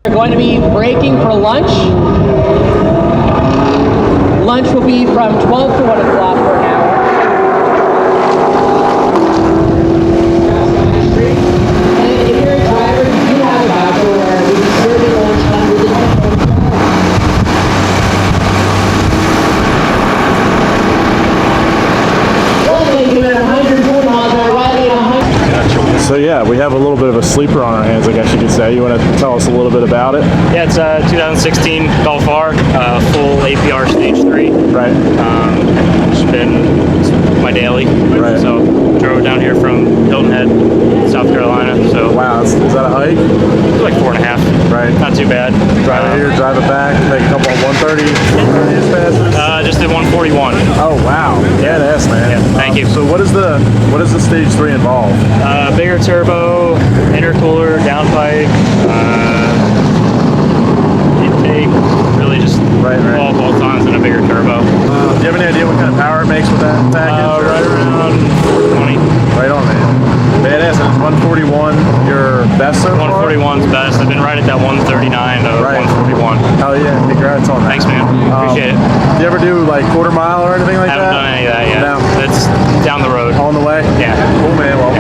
We're going to be breaking for lunch. Lunch will be from 12 to 1 o'clock for an hour. And if you're a driver, you do have a voucher where we'll be serving lunch under the So yeah, we have a little bit of a sleeper on our hands, I guess you could say. You want to tell us a little bit about it? Yeah, it's a 2016 Golf R, full APR Stage 3. Right. It's my daily. Right. So drove down here from Hilton Head, South Carolina. So Wow, is that a hike? it's like 4.5. Right. Not too bad. Drive it here, drive it back, make a couple of 130 as fast as? Just did 141. Oh wow, badass, man. Yeah, thank you. So what does the stage 3 involve? Bigger turbo, intercooler, downpipe, intake, really just all bolt-ons and a bigger turbo. Do you have any idea what kind of power it makes with that package? Right around 420. Right on, man. Badass. And it's 141 your best so far? 141's best. I've been right at that 139 to 141. Oh yeah, congrats on that. Thanks, man. Appreciate it. Do you ever do like quarter mile or anything like Haven't that? done any of that yet. No. That's down the road. On the way? Yeah. Cool, man. Well,